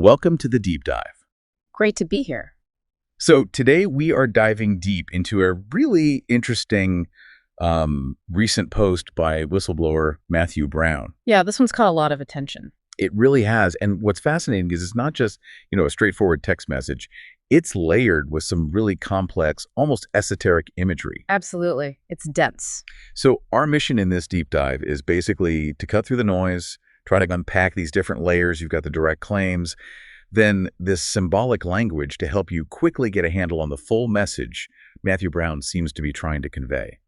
Welcome to the Deep Dive. Great to be here. So today we are diving deep into a really interesting recent post by whistleblower Matthew Brown. Yeah, this one's caught a lot of attention. It really has. And what's fascinating is it's not just, a straightforward text message. It's layered with some really complex, almost esoteric imagery. Absolutely. It's dense. So our mission in this deep dive is basically to cut through the noise, try to unpack these different layers. You've got the direct claims, then this symbolic language to help you quickly get a handle on the full message Matthew Brown seems to be trying to convey.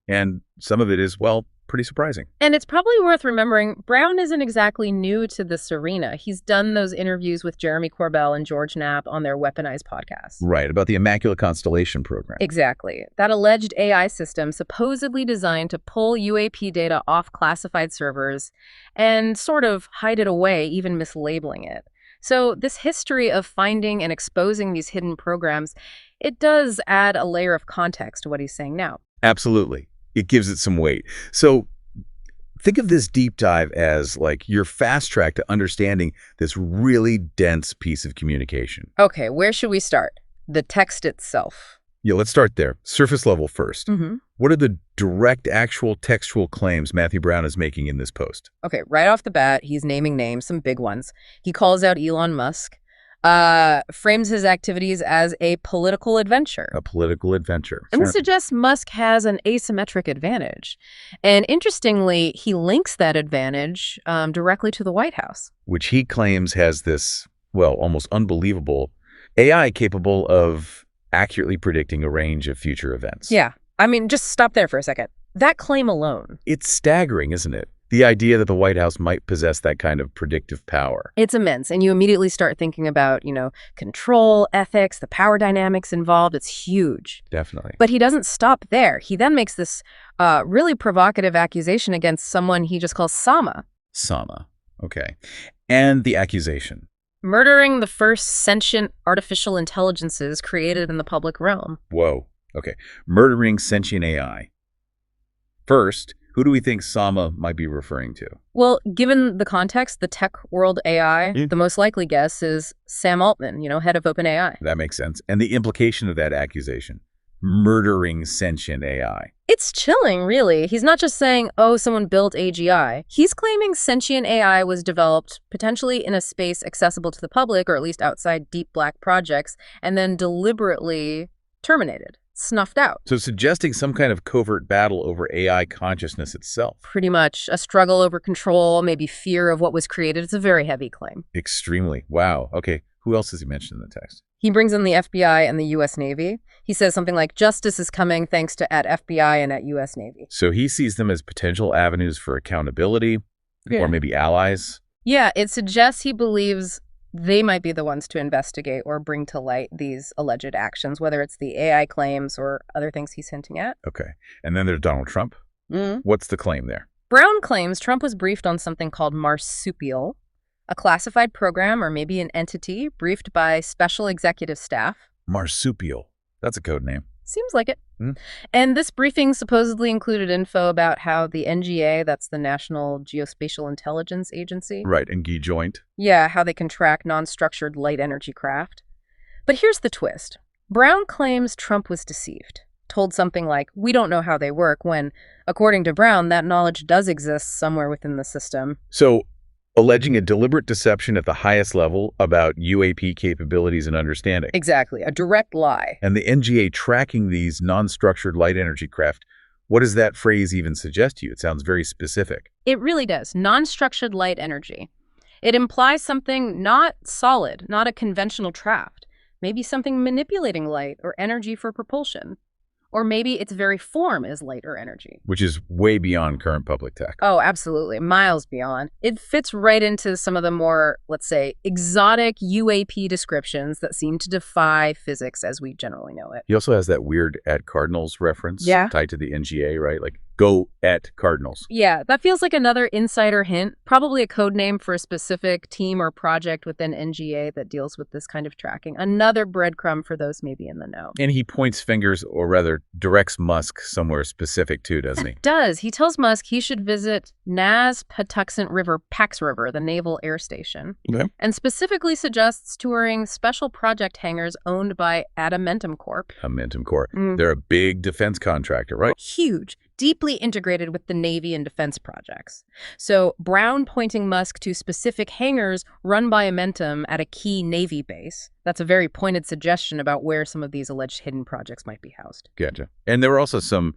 And some of it is, well, pretty surprising. And it's probably worth remembering, Brown isn't exactly new to this arena. He's done those interviews with Jeremy Corbell and George Knapp on their Weaponized podcast. Right, about the Immaculate Constellation program. Exactly. That alleged AI system supposedly designed to pull UAP data off classified servers and sort of hide it away, even mislabeling it. So this history of finding and exposing these hidden programs, it does add a layer of context to what he's saying now. Absolutely. It gives it some weight. So think of this deep dive as like your fast track to understanding this really dense piece of communication. Okay, where should we start? The text itself. Yeah, let's start there. Surface level first. What are the direct, actual textual claims Matthew Brown is making in this post? Okay, right off the bat, he's naming names, some big ones. He calls out Elon Musk, frames his activities as a political adventure. A political adventure. And suggests Musk has an asymmetric advantage. And interestingly, he links that advantage directly to the White House. Which he claims has this, well, almost unbelievable AI capable of accurately predicting a range of future events. Yeah. I mean, just stop there for a second. That claim alone. It's staggering, isn't it? The idea that the White House might possess that kind of predictive power. It's immense. And you immediately start thinking about, control, ethics, the power dynamics involved. It's huge. Definitely. But he doesn't stop there. He then makes this really provocative accusation against someone he just calls Sama. Sama. Okay. And the accusation? Murdering the first sentient artificial intelligences created in the public realm. Whoa. Okay. Murdering sentient AI. First, who do we think Sama might be referring to? Well, given the context, the tech world AI, the most likely guess is Sam Altman, head of OpenAI. That makes sense. And the implication of that accusation, murdering sentient AI. It's chilling, really. He's not just saying, oh, someone built AGI. He's claiming sentient AI was developed potentially in a space accessible to the public, or at least outside deep black projects, and then deliberately terminated. Snuffed out. So suggesting some kind of covert battle over AI consciousness itself. Pretty much. A struggle over control, maybe fear of what was created. It's a very heavy claim. Extremely. Wow. Okay. Who else does he mention in the text? He brings in the FBI and the U.S. Navy. He says something like, justice is coming thanks to at FBI and at U.S. Navy. So he sees them as potential avenues for accountability, or maybe allies. Yeah, it suggests he believes they might be the ones to investigate or bring to light these alleged actions, whether it's the AI claims or other things he's hinting at. Okay. And then there's Donald Trump. What's the claim there? Brown claims Trump was briefed on something called Marsupial, a classified program or maybe an entity briefed by special executive staff. Marsupial. That's a code name. Seems like it. And this briefing supposedly included info about how the NGA, that's the National Geospatial Intelligence Agency. Right, and Guy Joint. Yeah, how they can track non-structured light energy craft. But here's the twist. Brown claims Trump was deceived, told something like, we don't know how they work, when, according to Brown, that knowledge does exist somewhere within the system. So, alleging a deliberate deception at the highest level about UAP capabilities and understanding. Exactly, a direct lie. And the NGA tracking these non-structured light energy craft, what does that phrase even suggest to you? It sounds very specific. It really does. Non-structured light energy. It implies something not solid, not a conventional craft. Maybe something manipulating light or energy for propulsion. Or maybe its very form is light or energy. Which is way beyond current public tech. Oh, absolutely. Miles beyond. It fits right into some of the more, let's say, exotic UAP descriptions that seem to defy physics as we generally know it. He also has that weird at Cardinals reference tied to the NGA, right? Like Go at cardinals. Yeah, that feels like another insider hint, probably a code name for a specific team or project within NGA that deals with this kind of tracking. Another breadcrumb for those maybe in the know. And he points fingers, or rather directs Musk somewhere specific too, doesn't he? Does. He tells Musk he should visit Naz Patuxent River, Pax River, the Naval Air Station, and specifically suggests touring special project hangars owned by Adamantum Corp. Adamantum Corp. They're a big defense contractor, right? Huge. Deeply integrated with the Navy and defense projects. So Brown pointing Musk to specific hangars run by Amentum at a key Navy base. That's a very pointed suggestion about where some of these alleged hidden projects might be housed. Gotcha. And there were also some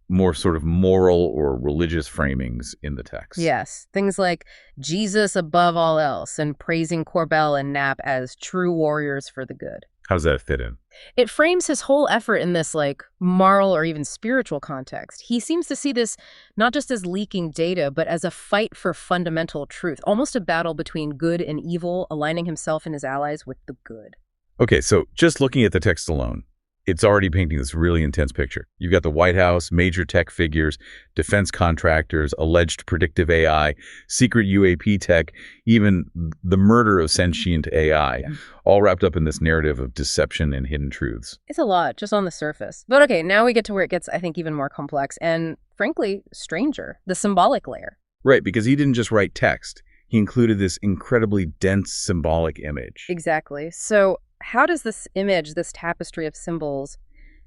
more sort of moral or religious framings in the text. Yes. Things like Jesus above all else and praising Corbell and Knapp as true warriors for the good. How does that fit in? It frames his whole effort in this, moral or even spiritual context. He seems to see this not just as leaking data, but as a fight for fundamental truth, almost a battle between good and evil, aligning himself and his allies with the good. Okay, so just looking at the text alone, it's already painting this really intense picture. You've got the White House, major tech figures, defense contractors, alleged predictive AI, secret UAP tech, even the murder of sentient AI, all wrapped up in this narrative of deception and hidden truths. It's a lot, just on the surface. But okay, now we get to where it gets, I think, even more complex and, frankly, stranger, the symbolic layer. Right, because he didn't just write text. He included this incredibly dense symbolic image. Exactly. So how does this image, this tapestry of symbols,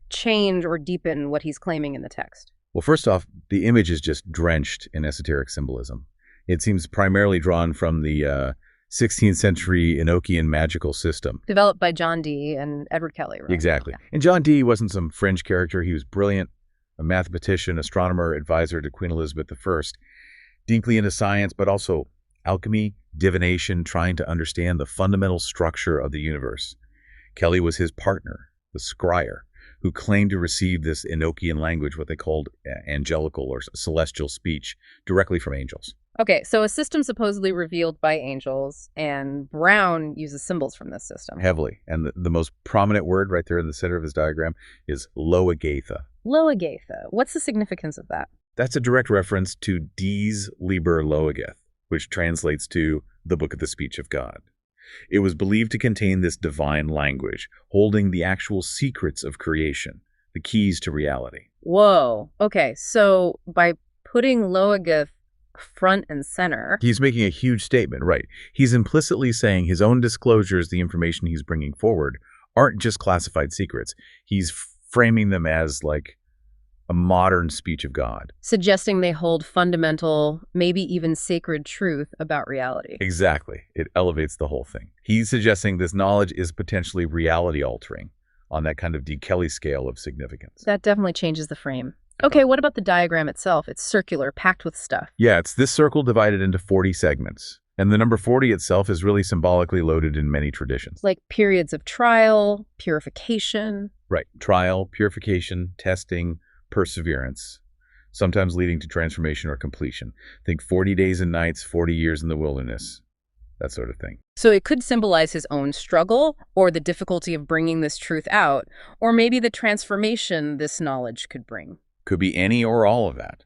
change or deepen what he's claiming in the text? Well, first off, the image is just drenched in esoteric symbolism. It seems primarily drawn from the 16th century Enochian magical system. Developed by John Dee and Edward Kelly, right? Exactly. Yeah. And John Dee wasn't some fringe character. He was brilliant, a mathematician, astronomer, advisor to Queen Elizabeth I, deeply into science, but also alchemy, divination, trying to understand the fundamental structure of the universe. Kelly was his partner, the scryer, who claimed to receive this Enochian language, what they called angelical or celestial speech, directly from angels. Okay, so a system supposedly revealed by angels, and Brown uses symbols from this system. Heavily. And the most prominent word right there in the center of his diagram is Loagatha. Loagatha. What's the significance of that? That's a direct reference to Dee's Liber Loagath, which translates to the Book of the Speech of God. It was believed to contain this divine language, holding the actual secrets of creation, the keys to reality. Whoa. Okay, so by putting Loagath front and center... He's making a huge statement, right? He's implicitly saying his own disclosures, the information he's bringing forward, aren't just classified secrets. He's framing them as a modern speech of God. Suggesting they hold fundamental, maybe even sacred truth about reality. Exactly. It elevates the whole thing. He's suggesting this knowledge is potentially reality altering on that kind of D. Kelly scale of significance. That definitely changes the frame. Okay, what about the diagram itself? It's circular, packed with stuff. Yeah, it's this circle divided into 40 segments. And the number 40 itself is really symbolically loaded in many traditions. Like periods of trial, purification. Right. Trial, purification, testing, perseverance, sometimes leading to transformation or completion. Think 40 days and nights, 40 years in the wilderness, that sort of thing. So it could symbolize his own struggle or the difficulty of bringing this truth out, or maybe the transformation this knowledge could bring. Could be any or all of that.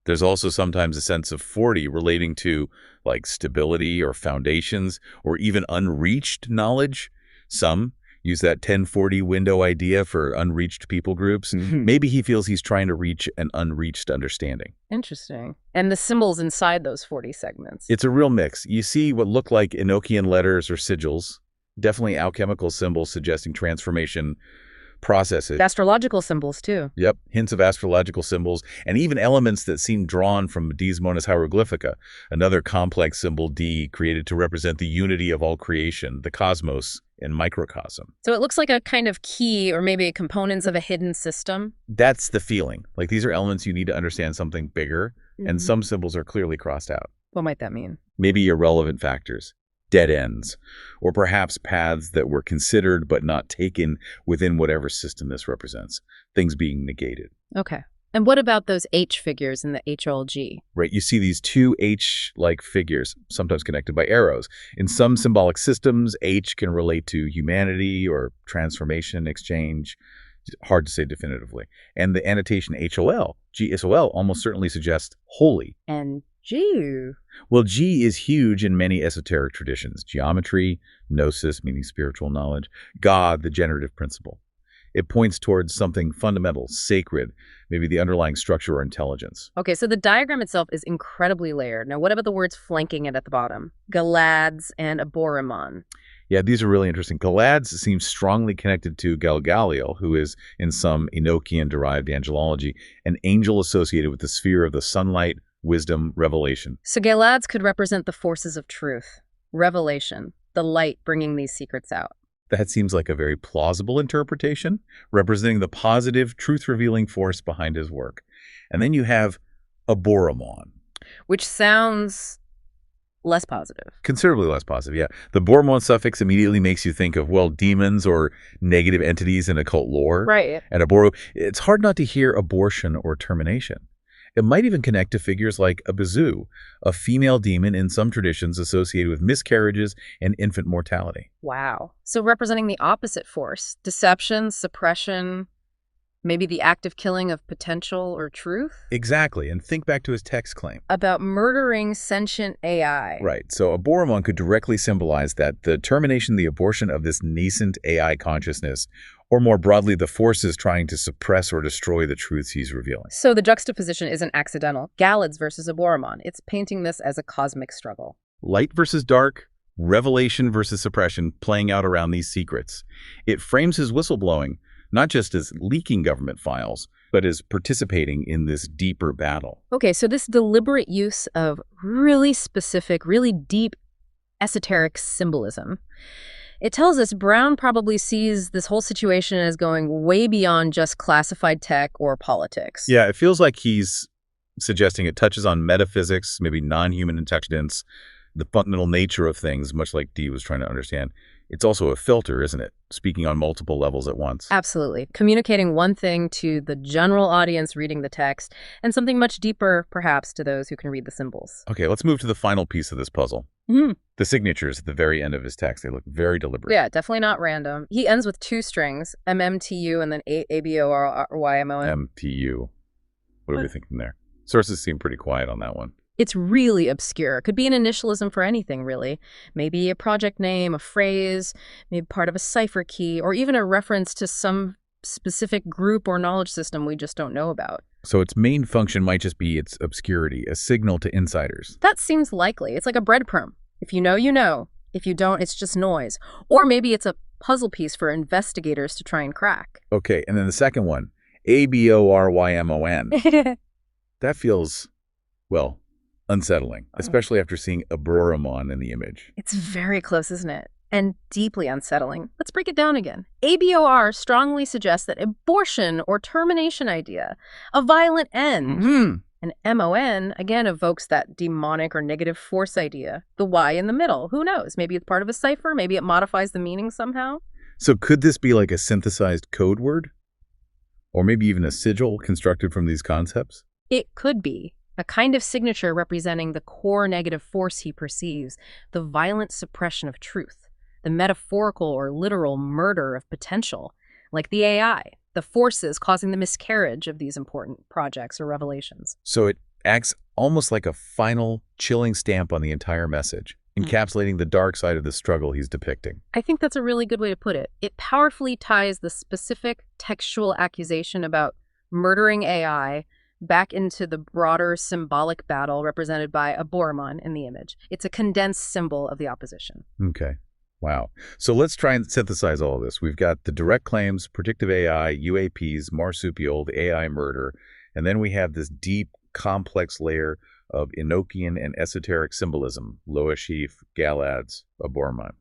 There's also sometimes a sense of 40 relating to stability or foundations or even unreached knowledge. Some use that 1040 window idea for unreached people groups. Maybe he feels he's trying to reach an unreached understanding. Interesting. And the symbols inside those 40 segments. It's a real mix. You see what look like Enochian letters or sigils, definitely alchemical symbols suggesting transformation processes. Astrological symbols, too. Yep, hints of astrological symbols, and even elements that seem drawn from Dee's Monas Hieroglyphica, another complex symbol D created to represent the unity of all creation, the cosmos and microcosm. So it looks like a kind of key or maybe components of a hidden system. That's the feeling. These are elements you need to understand something bigger, and some symbols are clearly crossed out. What might that mean? Maybe irrelevant factors. Dead ends, or perhaps paths that were considered but not taken within whatever system this represents, things being negated. Okay. And what about those H figures in the HLG? Right, you see these two H-like figures, sometimes connected by arrows. In some symbolic systems, H can relate to humanity or transformation, exchange. Hard to say definitively. And the annotation HOL, GSOL, almost certainly suggests holy. And G? Well, G is huge in many esoteric traditions. Geometry, gnosis, meaning spiritual knowledge, God, the generative principle. It points towards something fundamental, sacred, maybe the underlying structure or intelligence. Okay, so the diagram itself is incredibly layered. Now, what about the words flanking it at the bottom? Galads and Aborimon. Yeah, these are really interesting. Galads seem strongly connected to Galgaliel, who is, in some Enochian-derived angelology, an angel associated with the sphere of the sunlight, wisdom, revelation. So Galads could represent the forces of truth, revelation, the light bringing these secrets out. That seems like a very plausible interpretation, representing the positive, truth-revealing force behind his work. And then you have Aborimon. Which sounds less positive. Considerably less positive, yeah. The Boromon suffix immediately makes you think of, well, demons or negative entities in occult lore. Right. And it's hard not to hear abortion or termination. It might even connect to figures like a Abizu, a female demon in some traditions associated with miscarriages and infant mortality. Wow. So representing the opposite force, deception, suppression, maybe the active killing of potential or truth? Exactly. And think back to his text claim. About murdering sentient AI. Right. So Aborimon could directly symbolize that the termination, the abortion of this nascent AI consciousness, or more broadly, the forces trying to suppress or destroy the truths he's revealing. So the juxtaposition isn't accidental. Galads versus Aborimon. It's painting this as a cosmic struggle. Light versus dark, revelation versus suppression playing out around these secrets. It frames his whistleblowing not just as leaking government files, but as participating in this deeper battle. Okay, so this deliberate use of really specific, really deep esoteric symbolism, it tells us Brown probably sees this whole situation as going way beyond just classified tech or politics. Yeah, it feels like he's suggesting it touches on metaphysics, maybe non-human intelligence, the fundamental nature of things, much like Dee was trying to understand. It's also a filter, isn't it? Speaking on multiple levels at once. Absolutely. Communicating one thing to the general audience reading the text, and something much deeper, perhaps, to those who can read the symbols. Okay, let's move to the final piece of this puzzle. The signatures at the very end of his text. They look very deliberate. Yeah, definitely not random. He ends with two strings, MMTU and then ABORYMON. MTU. What are we thinking there? Sources seem pretty quiet on that one. It's really obscure. Could be an initialism for anything, really. Maybe a project name, a phrase, maybe part of a cipher key, or even a reference to some specific group or knowledge system we just don't know about. So its main function might just be its obscurity, a signal to insiders. That seems likely. It's like a breadcrumb. If you know, you know. If you don't, it's just noise. Or maybe it's a puzzle piece for investigators to try and crack. Okay, and then the second one, ABORYMON. That feels, well, unsettling, especially after seeing Aborimon in the image. It's very close, isn't it? And deeply unsettling. Let's break it down again. ABOR strongly suggests that abortion or termination idea, a violent end. And MON, again, evokes that demonic or negative force idea. The Y in the middle, who knows? Maybe it's part of a cipher, maybe it modifies the meaning somehow. So could this be like a synthesized code word? Or maybe even a sigil constructed from these concepts? It could be. A kind of signature representing the core negative force he perceives, the violent suppression of truth, the metaphorical or literal murder of potential, like the AI, the forces causing the miscarriage of these important projects or revelations. So it acts almost like a final, chilling stamp on the entire message, encapsulating the dark side of the struggle he's depicting. I think that's a really good way to put it. It powerfully ties the specific textual accusation about murdering AI back into the broader symbolic battle represented by Aborimon in the image. It's a condensed symbol of the opposition. Okay. Wow. So let's try and synthesize all of this. We've got the direct claims, predictive AI, UAPs, Marsupial, the AI murder, and then we have this deep, complex layer of Enochian and esoteric symbolism, Loashif, Galads, Aborimon.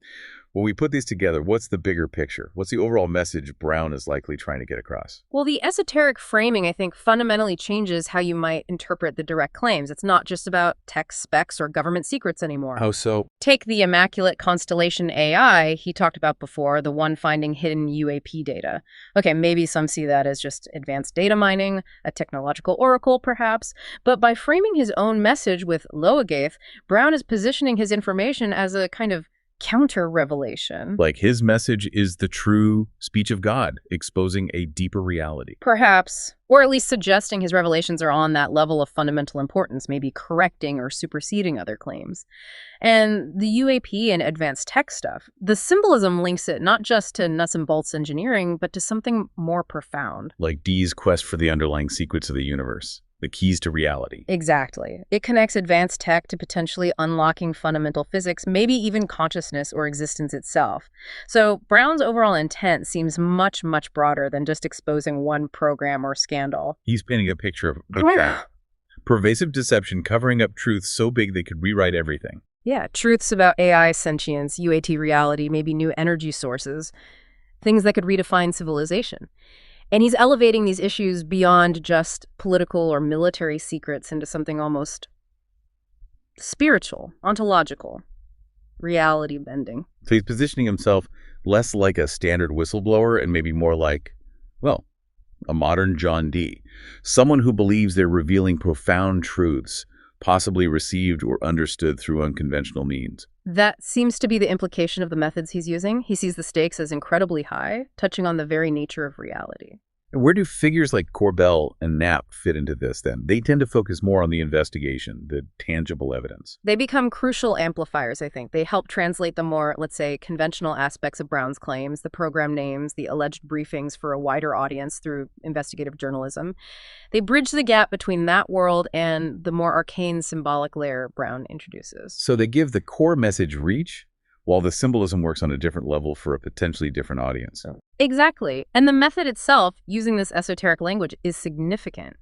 When we put these together, what's the bigger picture? What's the overall message Brown is likely trying to get across? Well, the esoteric framing, I think, fundamentally changes how you might interpret the direct claims. It's not just about tech specs or government secrets anymore. How so? Take the Immaculate Constellation AI he talked about before, the one finding hidden UAP data. Okay, maybe some see that as just advanced data mining, a technological oracle, perhaps. But by framing his own message with Loagath, Brown is positioning his information as a kind of counter-revelation. Like his message is the true speech of God, exposing a deeper reality. Perhaps, or at least suggesting his revelations are on that level of fundamental importance, maybe correcting or superseding other claims. And the UAP and advanced tech stuff, the symbolism links it not just to nuts and bolts engineering, but to something more profound. Like Dee's quest for the underlying secrets of the universe, the keys to reality. Exactly. It connects advanced tech to potentially unlocking fundamental physics, maybe even consciousness or existence itself. So Brown's overall intent seems much, much broader than just exposing one program or scandal. He's painting a picture of pervasive deception covering up truths so big they could rewrite everything. Yeah, truths about AI sentience, UAT reality, maybe new energy sources, things that could redefine civilization. And he's elevating these issues beyond just political or military secrets into something almost spiritual, ontological, reality bending. So he's positioning himself less like a standard whistleblower and maybe more like, well, a modern John Dee. Someone who believes they're revealing profound truths, possibly received or understood through unconventional means. That seems to be the implication of the methods he's using. He sees the stakes as incredibly high, touching on the very nature of reality. And where do figures like Corbell and Knapp fit into this then? They tend to focus more on the investigation, the tangible evidence. They become crucial amplifiers, I think. They help translate the more, let's say, conventional aspects of Brown's claims, the program names, the alleged briefings for a wider audience through investigative journalism. They bridge the gap between that world and the more arcane symbolic layer Brown introduces. So they give the core message reach, while the symbolism works on a different level for a potentially different audience. Exactly. And the method itself, using this esoteric language, is significant.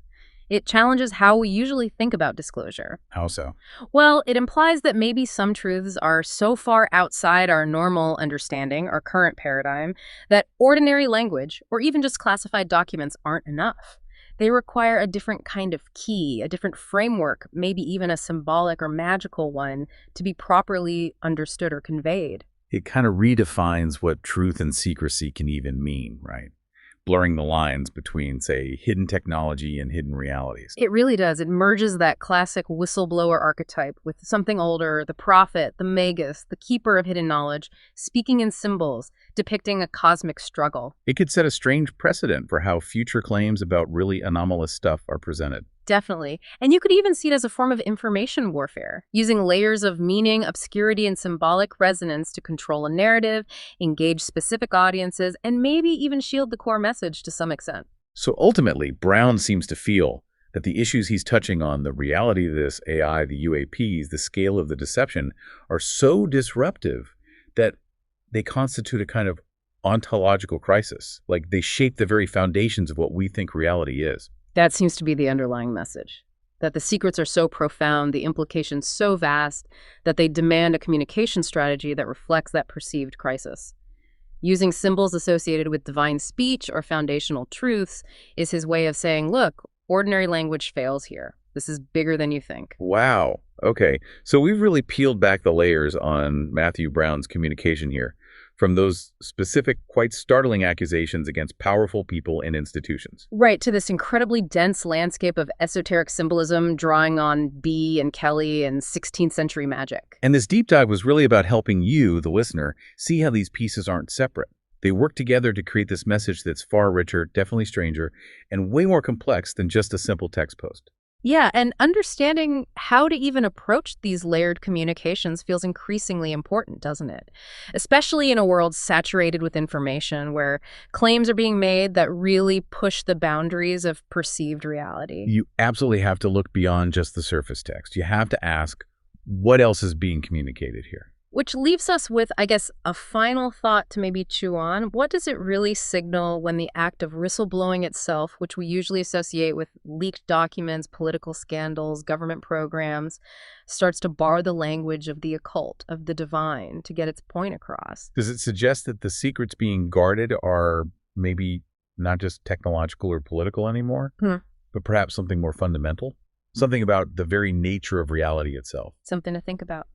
It challenges how we usually think about disclosure. How so? Well, it implies that maybe some truths are so far outside our normal understanding, our current paradigm, that ordinary language, or even just classified documents, aren't enough. They require a different kind of key, a different framework, maybe even a symbolic or magical one, to be properly understood or conveyed. It kind of redefines what truth and secrecy can even mean, right? Blurring the lines between, say, hidden technology and hidden realities. It really does. It merges that classic whistleblower archetype with something older, the prophet, the magus, the keeper of hidden knowledge, speaking in symbols, depicting a cosmic struggle. It could set a strange precedent for how future claims about really anomalous stuff are presented. Definitely. And you could even see it as a form of information warfare, using layers of meaning, obscurity, and symbolic resonance to control a narrative, engage specific audiences, and maybe even shield the core message to some extent. So ultimately, Brown seems to feel that the issues he's touching on, the reality of this AI, the UAPs, the scale of the deception, are so disruptive that they constitute a kind of ontological crisis. Like they shape the very foundations of what we think reality is. That seems to be the underlying message, that the secrets are so profound, the implications so vast, that they demand a communication strategy that reflects that perceived crisis. Using symbols associated with divine speech or foundational truths is his way of saying, look, ordinary language fails here. This is bigger than you think. Wow. Okay. So we've really peeled back the layers on Matthew Brown's communication here, from those specific, quite startling accusations against powerful people and institutions. Right, to this incredibly dense landscape of esoteric symbolism drawing on Bee and Kelly and 16th century magic. And this deep dive was really about helping you, the listener, see how these pieces aren't separate. They work together to create this message that's far richer, definitely stranger, and way more complex than just a simple text post. Yeah, and understanding how to even approach these layered communications feels increasingly important, doesn't it? Especially in a world saturated with information where claims are being made that really push the boundaries of perceived reality. You absolutely have to look beyond just the surface text. You have to ask, what else is being communicated here? Which leaves us with, I guess, a final thought to maybe chew on. What does it really signal when the act of whistleblowing itself, which we usually associate with leaked documents, political scandals, government programs, starts to borrow the language of the occult, of the divine, to get its point across? Does it suggest that the secrets being guarded are maybe not just technological or political anymore, but perhaps something more fundamental? Something about the very nature of reality itself? Something to think about.